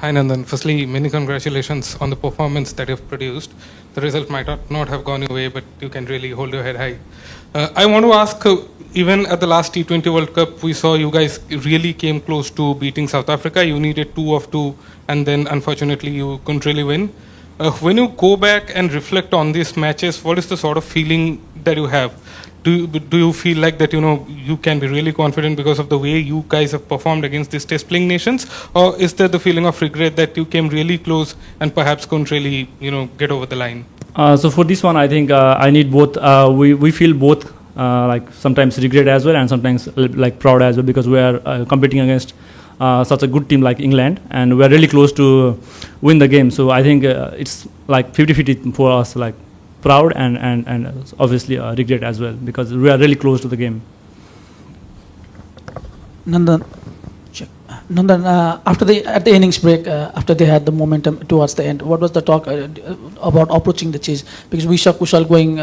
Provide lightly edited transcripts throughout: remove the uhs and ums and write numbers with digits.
Hi Nandan. Firstly, many congratulations on the performance that you've produced. The result might not have gone your way, but you can really hold your head high. I want to ask, even at the last T20 World Cup, we saw you guys really came close to beating South Africa. You needed 2 of 2, and then unfortunately you couldn't really win. When you go back and reflect on these matches, what is the sort of feeling that you have? Do you feel like that you can be really confident because of the way you guys have performed against these test playing nations, or is there the feeling of regret that you came really close and perhaps couldn't really get over the line? So for this one, I think I need both. We feel both, like sometimes regret as well and sometimes like proud as well, because we are competing against such a good team like England, and we are really close to win the game. So I think it's like 50-50 for us, like proud and obviously regret as well, because we are really close to the game. Nandan, at the innings break, after they had the momentum towards the end, what was the talk about approaching the chase? Because we saw Kushal going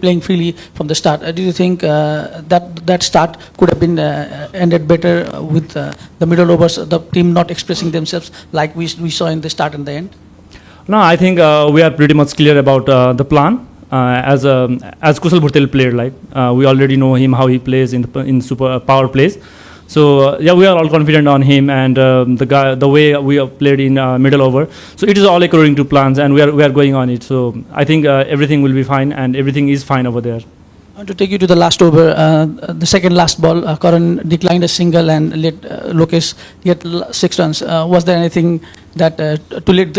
playing freely from the start. Do you think that start could have been ended better with the middle overs, the team not expressing themselves like we saw in the start and the end? No, I think we are pretty much clear about the plan. As Kushal Bhurtel played, like we already know him, how he plays in super power plays. So yeah, we are all confident on him and the way we have played in middle over. So it is all according to plans, and we are going on it. So I think everything will be fine, and everything is fine over there. To take you to the last over, the second last ball, Karan declined a single and let Lokesh get 6 runs. Was there anything that to let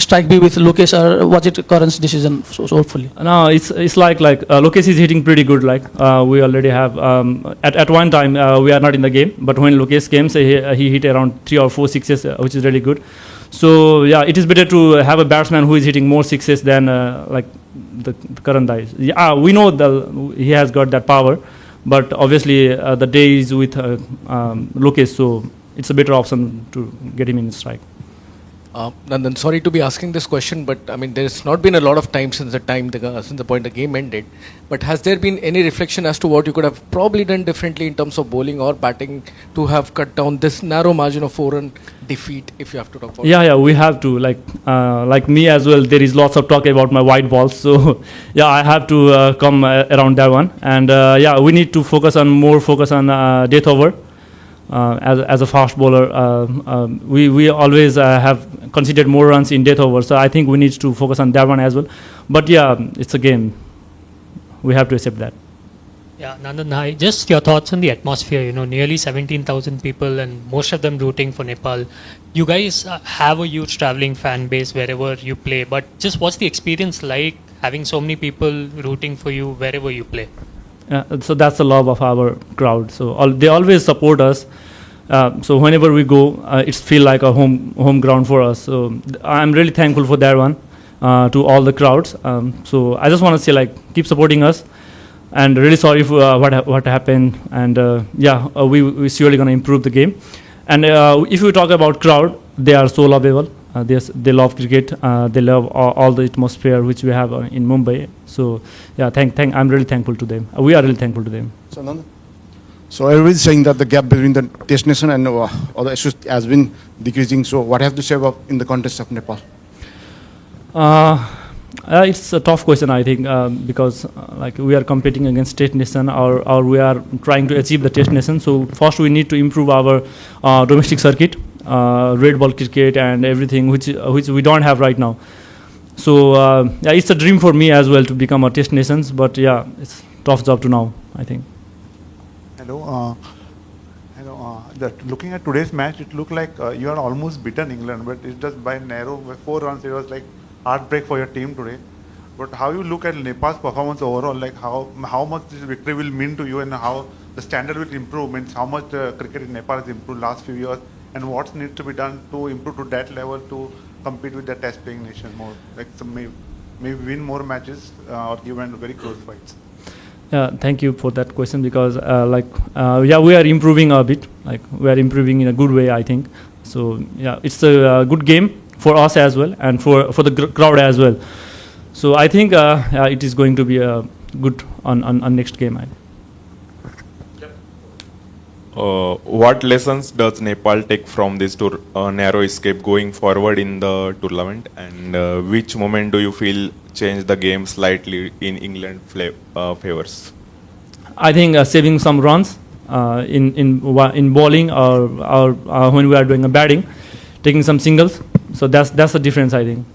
strike be with Lokesh, or was it Karan's decision? So hopefully. No, it's like Lokesh is hitting pretty good. Like we already have at one time we are not in the game, but when Lokesh came, so he hit around 3 or 4 sixes, which is really good. So yeah, it is better to have a batsman who is hitting more sixes than like the current guys. Yeah, we know he has got that power, but obviously the day is with Lokesh, so it's a better option to get him in strike. Nandan, sorry to be asking this question, but I mean, there's not been a lot of time since the point the game ended. But has there been any reflection as to what you could have probably done differently in terms of bowling or batting to have cut down this narrow margin of 4-run defeat, if you have to talk about? Yeah, we have to. Like me as well, there is lots of talk about my white balls. So yeah, I have to come around that one. And yeah, we need to focus on death over. As a fast bowler, we always have considered more runs in death over, so I think we need to focus on that one as well. But yeah, it's a game. We have to accept that. Yeah, Nandan, hi. Just your thoughts on the atmosphere. Nearly 17,000 people, and most of them rooting for Nepal. You guys have a huge traveling fan base wherever you play, but just what's the experience like having so many people rooting for you wherever you play? So that's the love of our crowd. So they always support us. So whenever we go, it's feel like a home ground for us. So I'm really thankful for that one to all the crowds. So I just want to say, like, keep supporting us, and really sorry for what happened. And yeah, we surely gonna improve the game. And if we talk about crowd, they are so lovable. They love cricket. They love all the atmosphere which we have in Mumbai. So yeah, I'm really thankful to them. We are really thankful to them. So everybody's saying that the gap between the destination and other issues has been decreasing. So what have to say about in the context of Nepal? It's a tough question, I think, because like we are competing against test nation, or we are trying to achieve the test nation. So first we need to improve our domestic circuit. Red ball cricket and everything which we don't have right now. So yeah, it's a dream for me as well to become a test nations, but yeah, it's tough job to now, I think. Hello. Looking at today's match, it looked like you are almost beaten England, but it's just by 4 runs. It was like heartbreak for your team today. But how you look at Nepal's performance overall, like how much this victory will mean to you, and how the standard will improve, means how much cricket in Nepal has improved last few years, and what needs to be done to improve to that level to compete with the test playing nation more, like maybe win more matches or even very close fights. Yeah, thank you for that question, because yeah, we are improving a bit. Like we are improving in a good way, I think. So yeah, it's a good game for us as well, and for the crowd as well. So I think it is going to be good on next game. What lessons does Nepal take from this narrow escape going forward in the tournament, and which moment do you feel changed the game slightly in England favors? I think saving some runs in bowling or when we are doing a batting, taking some singles. So that's the difference, I think.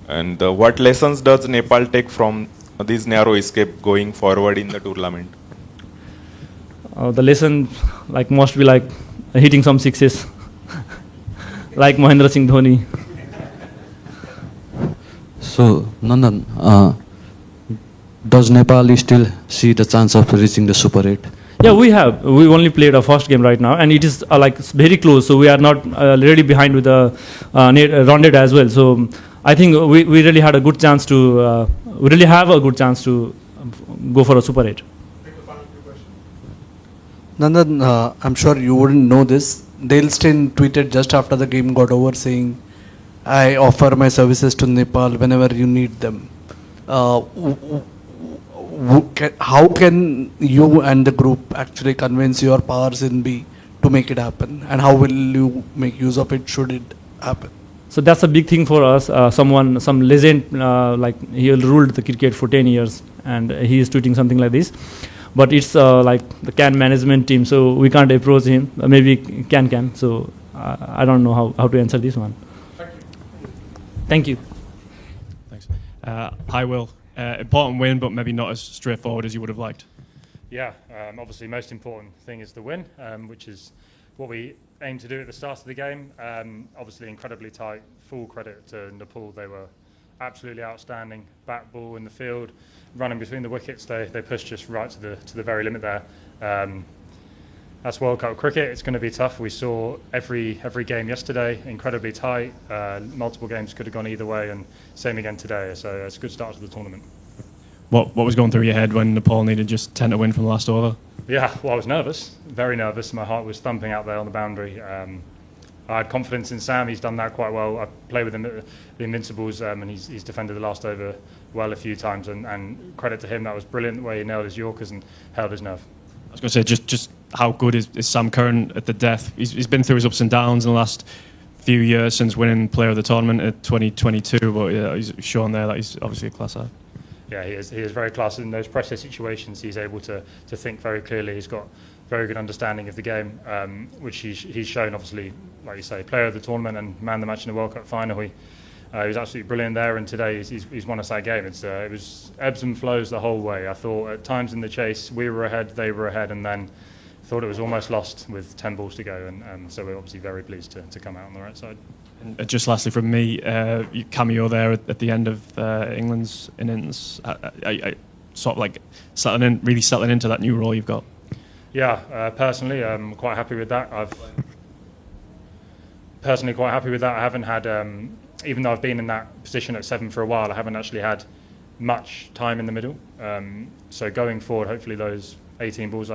And what lessons does Nepal take from this narrow escape going forward in the tournament? The lesson must be hitting some sixes, like Mahendra Singh Dhoni. So, Nandan, does Nepal still see the chance of reaching the Super 8? Yeah, we have. We only played our first game right now, and it is very close. So we are not really behind with the rounded as well. So I think we really had a good chance to. We really have a good chance to go for a Super 8. Nandan, I'm sure you wouldn't know this. Dale Steyn tweeted just after the game got over saying, "I offer my services to Nepal whenever you need them." How can you and the group actually convince your powers in B to make it happen? And how will you make use of it should it happen? So that's a big thing for us. Some legend, he ruled the cricket for 10 years, and he is tweeting something like this. But it's the CAN management team, so we can't approach him. Maybe can. So I don't know how to answer this one. Thank you. Thanks. Hi, Will. Important win, but maybe not as straightforward as you would have liked. Yeah, obviously most important thing is the win, which is what we aimed to do at the start of the game. Obviously incredibly tight, full credit to Nepal. They were absolutely outstanding. Bat ball in the field, running between the wickets, they pushed just right to the very limit there. That's World Cup cricket. It's going to be tough. We saw every game yesterday, incredibly tight. Multiple games could have gone either way, and same again today. So it's a good start to the tournament. What was going through your head when Nepal needed just 10 to win from the last over? Yeah, well, I was nervous, very nervous. My heart was thumping out there on the boundary. I had confidence in Sam. He's done that quite well. I played with him at the Invincibles, and he's defended the last over well a few times. And credit to him, that was brilliant the way he nailed his Yorkers and held his nerve. I was going to say, just how good is Sam Curran at the death? He's been through his ups and downs in the last few years since winning Player of the Tournament at 2022, but yeah, he's shown there that he's obviously a class act. Yeah, he is very class in those pressure situations. He's able to think very clearly. He's got very good understanding of the game, which he's shown, obviously, like you say, Player of the Tournament and man the match in the World Cup final. He was absolutely brilliant there, and today he's won us that game. It was ebbs and flows the whole way. I thought at times in the chase we were ahead, they were ahead, and then thought it was almost lost with 10 balls to go, and so we're obviously very pleased to come out on the right side. And just lastly from me, your cameo there at the end of England's innings, I sort of really settling into that new role you've got. Yeah, personally, I'm quite happy with that. I haven't had, even though I've been in that position at 7 for a while, I haven't actually had much time in the middle. So going forward, hopefully those 18 balls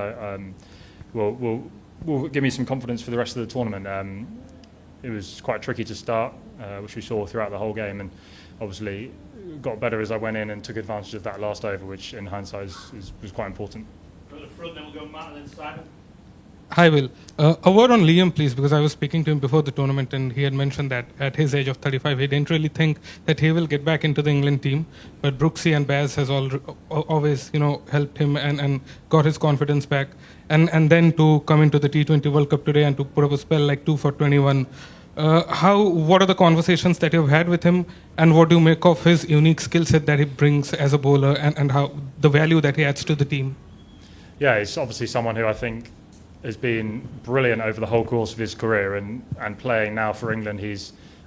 will give me some confidence for the rest of the tournament. It was quite tricky to start, which we saw throughout the whole game, and obviously got better as I went in and took advantage of that last over, which in hindsight was quite important. Go to the front, then we'll go Matt and then Simon. Hi, Will. A word on Liam, please, because I was speaking to him before the tournament, and he had mentioned that at his age of 35, he didn't really think that he will get back into the England team. But Brooksy and Baz has always, helped him and got his confidence back. And then to come into the T20 World Cup today and to put up a spell like 2 for 21. What are the conversations that you've had with him, and what do you make of his unique skill set that he brings as a bowler, and how the value that he adds to the team? Yeah, he's obviously someone who I think has been brilliant over the whole course of his career, and playing now for England.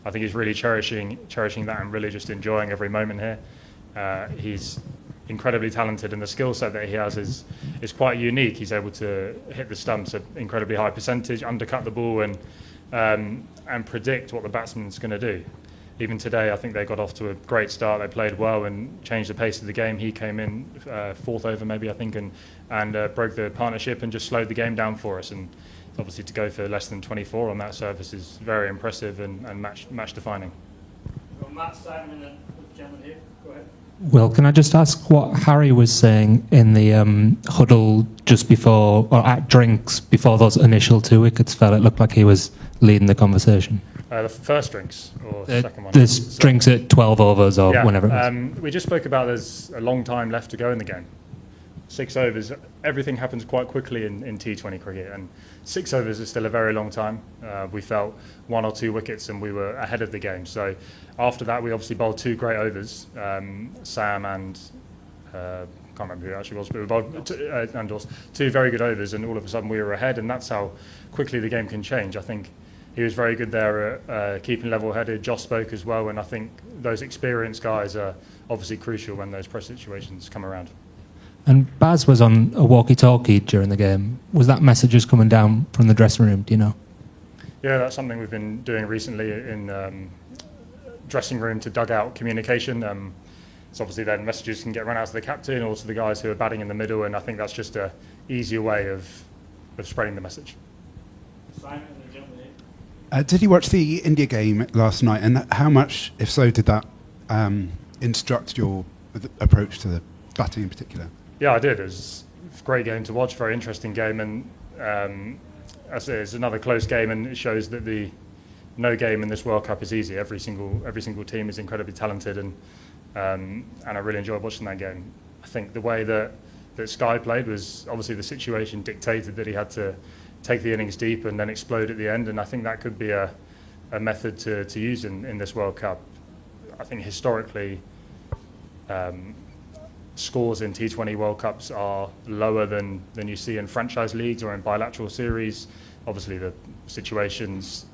I think he's really cherishing that and really just enjoying every moment here. He's incredibly talented, and the skill set that he has is quite unique. He's able to hit the stumps at incredibly high percentage, undercut the ball, and predict what the batsman's going to do. Even today, I think they got off to a great start. They played well and changed the pace of the game. He came in 4th over, maybe, I think, and broke the partnership and just slowed the game down for us. And obviously to go for less than 24 on that surface is very impressive and match defining. Matt, Simon, and then the gentleman here. Go ahead. Will, can I just ask what Harry was saying in the huddle just before, or at drinks, before those initial 2 wickets fell? It looked like he was leading the conversation. The first drinks or second one? There's drinks at 12 overs or whenever it was. We just spoke about there's a long time left to go in the game. 6 overs, everything happens quite quickly in T20 cricket, and 6 overs is still a very long time. We felt 1 or 2 wickets and we were ahead of the game. So after that, we obviously bowled 2 great overs, Sam and can't remember who it actually was, but we bowled Nandos, 2 very good overs, and all of a sudden we were ahead, and that's how quickly the game can change. I think he was very good there at keeping level-headed. Josh spoke as well, and I think those experienced guys are obviously crucial when those press situations come around. And Baz was on a walkie-talkie during the game. Was that message just coming down from the dressing room, do you know? Yeah, that's something we've been doing recently in dressing room to dugout communication. So obviously then messages can get run out to the captain or to the guys who are batting in the middle, and I think that's just a easier way of spreading the message. Did you watch the India game last night, and how much, if so, did that instruct your approach to the batting in particular? Yeah, I did. It was a great game to watch, very interesting game, and as I say, it's another close game, and it shows that no game in this World Cup is easy. Every single team is incredibly talented, and I really enjoyed watching that game. I think the way that Sky played was obviously the situation dictated that he had to take the innings deep and then explode at the end, and I think that could be a method to use in this World Cup. I think historically scores in T20 World Cups are lower than you see in franchise leagues or in bilateral series. Obviously the situations,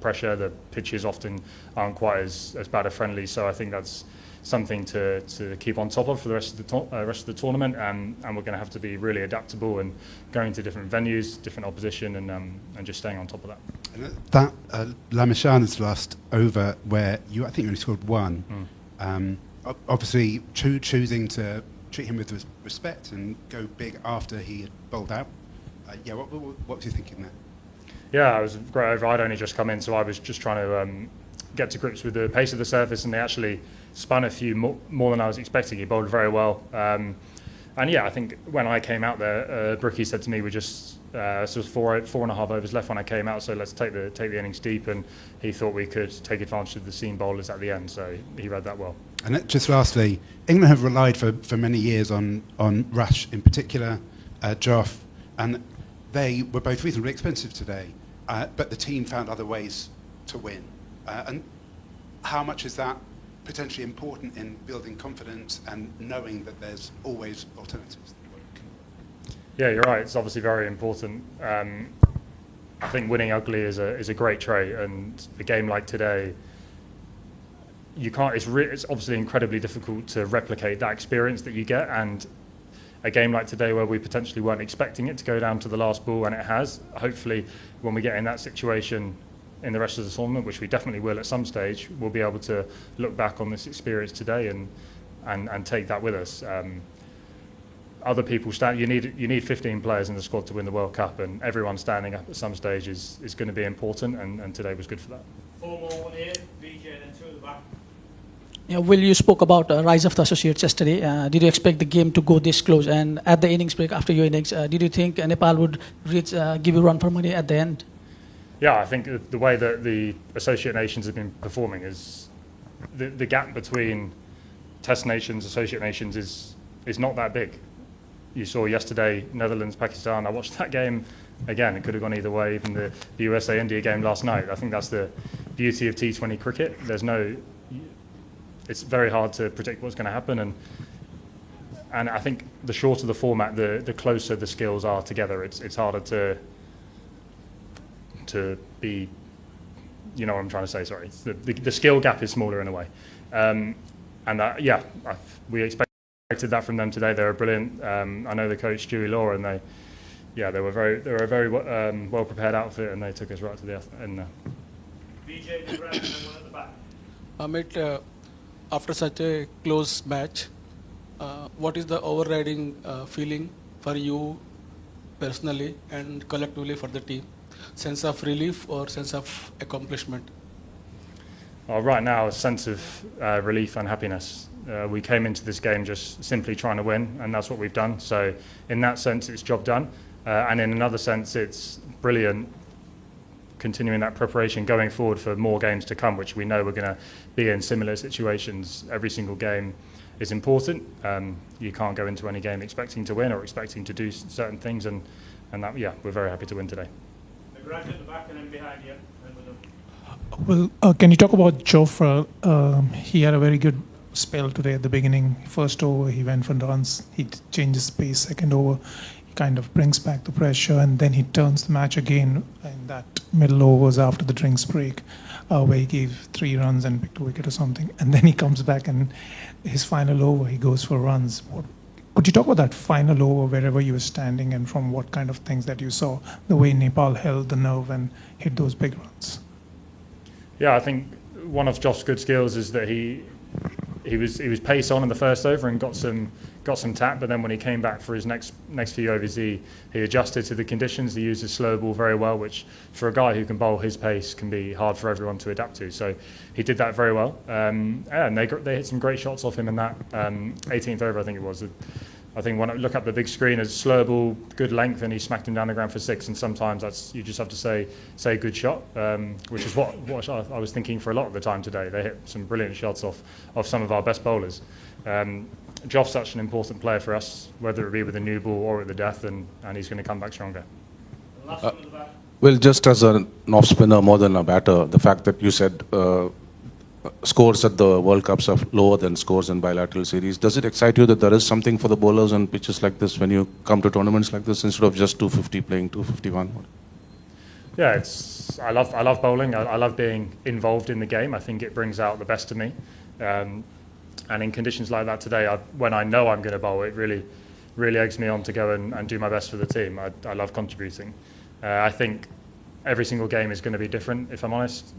pressure, the pitches often aren't quite as bad a friendly, so I think that's something to keep on top of for the rest of the tournament, and we're going to have to be really adaptable and going to different venues, different opposition, and just staying on top of that. And that Lamishana's last over, where I think you only scored 1. Obviously, choosing to treat him with respect and go big after he had bowled out. What was you thinking there? Yeah, it was a great over. I'd only just come in, so I was just trying to get to grips with the pace of the surface, and they actually spun a few more than I was expecting. He bowled very well. And yeah, I think when I came out there, Bricky said to me, we just sort of 4.5 overs left when I came out, so let's take the innings deep, and he thought we could take advantage of the seam bowlers at the end, so he read that well. And just lastly, England have relied for many years on Rush in particular, Joff, and they were both reasonably expensive today, but the team found other ways to win. And how much is that potentially important in building confidence and knowing that there's always alternatives? Yeah, you're right. It's obviously very important. I think winning ugly is a great trait, and a game like today, you can't. It's obviously incredibly difficult to replicate that experience that you get, and a game like today where we potentially weren't expecting it to go down to the last ball, and it has. Hopefully, when we get in that situation in the rest of the tournament, which we definitely will at some stage, we'll be able to look back on this experience today and take that with us. Other people you need 15 players in the squad to win the World Cup, and everyone standing up at some stage is going to be important, and today was good for that. 4 more, 1 here, BJ, then 2 at the back. Yeah, Will, you spoke about rise of the associates yesterday. Did you expect the game to go this close? And at the innings break, after your innings, did you think Nepal would give you run for money at the end? Yeah, I think the way that the associate nations have been performing is the gap between test nations, associate nations is not that big. You saw yesterday Netherlands, Pakistan. I watched that game again. It could have gone either way. Even the USA-India game last night. I think that's the beauty of T20 cricket. It's very hard to predict what's going to happen, and I think the shorter the format, the closer the skills are together. It's harder to be, you know what I'm trying to say, sorry. The skill gap is smaller in a way. We expected that from them today. They were brilliant. I know the coach, Stewie Law, and they were a very well prepared outfit, and they took us right to the end there. BJ, the ground, and then 1 at the back. Amit, after such a close match, what is the overriding feeling for you personally and collectively for the team? Sense of relief or sense of accomplishment? Right now, a sense of relief and happiness. We came into this game just simply trying to win, and that's what we've done. So in that sense, it's job done. And in another sense, it's brilliant continuing that preparation going forward for more games to come, which we know we're going to be in similar situations. Every single game is important. You can't go into any game expecting to win or expecting to do certain things, and that, yeah, we're very happy to win today. Grant at the back and then behind you. Well, can you talk about Jofra? He had a very good spell today at the beginning. First over, he went for runs. He changes pace. Second over, he kind of brings back the pressure, and then he turns the match again in that middle overs after the drinks break, where he gave 3 runs and picked a wicket or something. And then he comes back, and his final over, he goes for runs. Could you talk about that final over, wherever you were standing, and from what kind of things that you saw, the way Nepal held the nerve and hit those big runs? Yeah, I think one of Josh's good skills is that he was pace on in the first over and got some tap, but then when he came back for his next few overs, he adjusted to the conditions. He used his slow ball very well, which for a guy who can bowl his pace can be hard for everyone to adapt to. So he did that very well, and they hit some great shots off him in that 18th over, I think it was. I think when I look up the big screen, as slow ball, good length, and he smacked him down the ground for 6. And sometimes you just have to say good shot, which is what I was thinking for a lot of the time today. They hit some brilliant shots off some of our best bowlers. Joff's such an important player for us, whether it be with the new ball or at the death, and he's going to come back stronger. Well, just as an off spinner more than a batter, the fact that you said scores at the World Cups are lower than scores in bilateral series, does it excite you that there is something for the bowlers on pitches like this when you come to tournaments like this instead of just 250 playing 251? Yeah, I love bowling. I love being involved in the game. I think it brings out the best of me. And in conditions like that today, when I know I'm going to bowl, it really eggs me on to go and do my best for the team. I love contributing. I think every single game is going to be different, if I'm honest.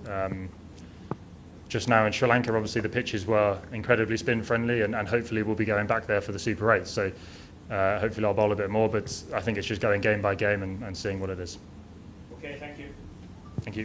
Just now in Sri Lanka, obviously the pitches were incredibly spin friendly, and hopefully we'll be going back there for the Super 8. So hopefully I'll bowl a bit more, but I think it's just going game by game and seeing what it is. Okay, thank you.